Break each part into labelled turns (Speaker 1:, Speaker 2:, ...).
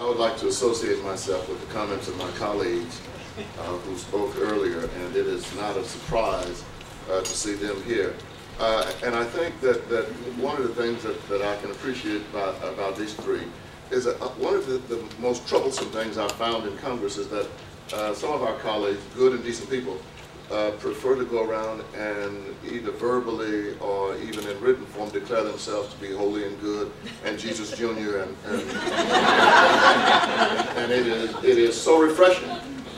Speaker 1: would like to associate myself with the comments of my colleagues who spoke earlier, and it is not a surprise to see them here. And I think that one of the things that I can appreciate about these three is that one of the most troublesome things I've found in Congress is that some of our colleagues, good and decent people, prefer to go around and either verbally or even in written form declare themselves to be holy and good and Jesus Jr. and it is so refreshing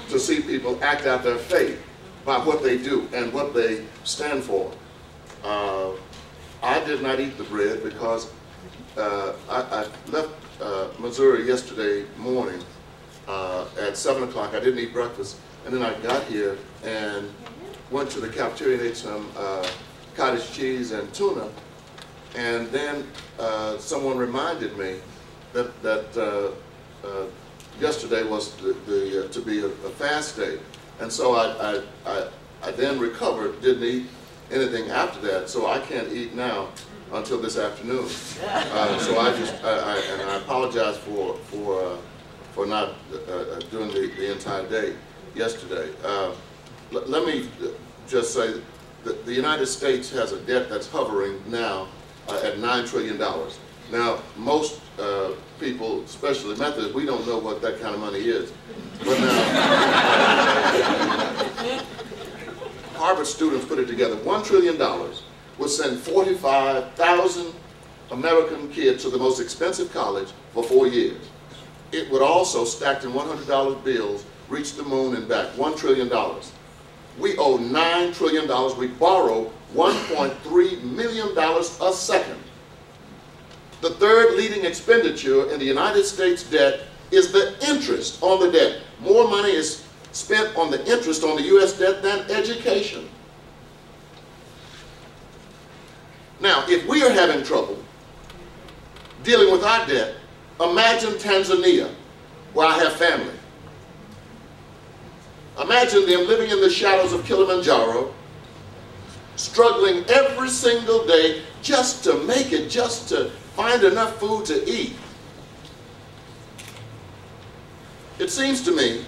Speaker 1: to see people act out their faith by what they do and what they stand for. I did not eat the bread because I left Missouri yesterday morning at 7 o'clock. I didn't eat breakfast. And then I got here and went to the cafeteria and ate some cottage cheese and tuna. And then someone reminded me that yesterday was to be a fast day. And so I then recovered, didn't eat anything after that. So I can't eat now until this afternoon. So I apologize for not doing the entire day yesterday. Let me just say that the United States has a debt that's hovering now at $9 trillion. Now, most people, especially Methodists, we don't know what that kind of money is. But now, Harvard students put it together. $1 trillion would send 45,000 American kids to the most expensive college for 4 years. It would also, stacked in $100 bills, reach the moon and back. $1 trillion. We owe $9 trillion. We borrow $1.3 million a second. The third leading expenditure in the United States debt is the interest on the debt. More money is spent on the interest on the U.S. debt than education. Now, if we are having trouble dealing with our debt, imagine Tanzania, where I have family. Imagine them living in the shadows of Kilimanjaro, struggling every single day just to make it, just to find enough food to eat. It seems to me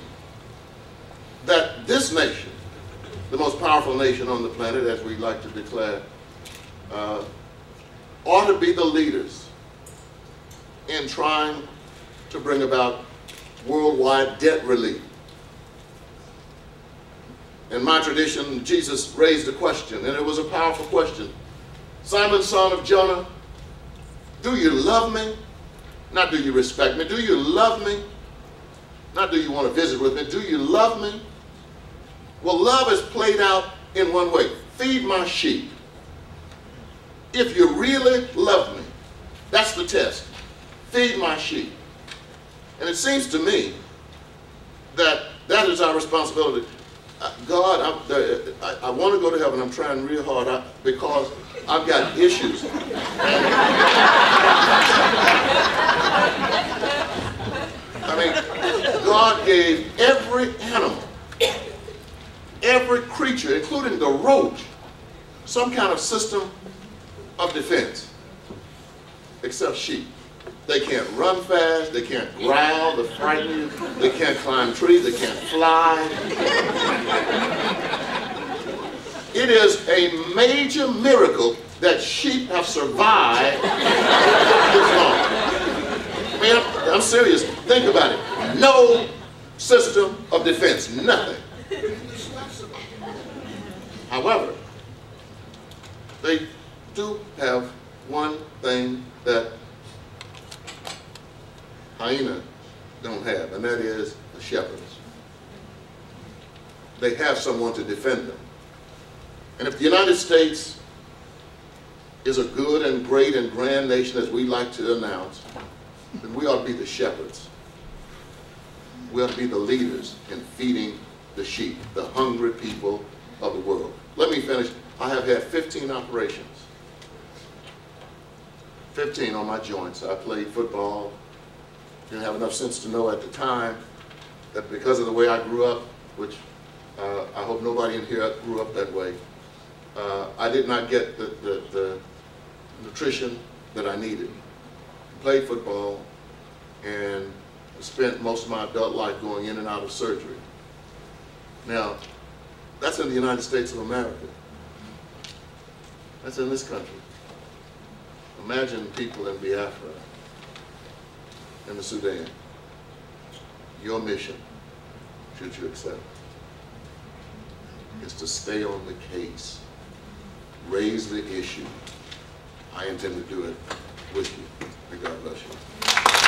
Speaker 1: that this nation, the most powerful nation on the planet, as we like to declare, ought to be the leaders in trying to bring about worldwide debt relief. In my tradition, Jesus raised a question, and it was a powerful question. Simon, son of Jonah, do you love me? Not do you respect me. Do you love me? Not do you want to visit with me. Do you love me? Well, love is played out in one way. Feed my sheep. If you really love me, that's the test. Feed my sheep. And it seems to me that that is our responsibility. God, I want to go to heaven. I'm trying real hard because I've got issues. I mean, God gave every animal, every creature, including the roach, some kind of system of defense, except sheep. They can't run fast, they can't growl to frighten you, they can't climb trees, they can't fly. It is a major miracle that sheep have survived this long. I mean, I'm serious. Think about it. No system of defense, nothing. However, they do have one thing that hyenas don't have, and that is the shepherds. They have someone to defend them. And if the United States is a good and great and grand nation, as we like to announce, then we ought to be the shepherds. We ought to be the leaders in feeding the sheep, the hungry people of the world. Let me finish. I have had 15 operations. 15 on my joints. I played football. Didn't have enough sense to know at the time that because of the way I grew up, which I hope nobody in here grew up that way, I did not get the nutrition that I needed. Played football and spent most of my adult life going in and out of surgery. Now, that's in the United States of America. That's in this country. Imagine people in Biafra, in the Sudan. Your mission, should you accept, is to stay on the case, raise the issue. I intend to do it with you. May God bless you.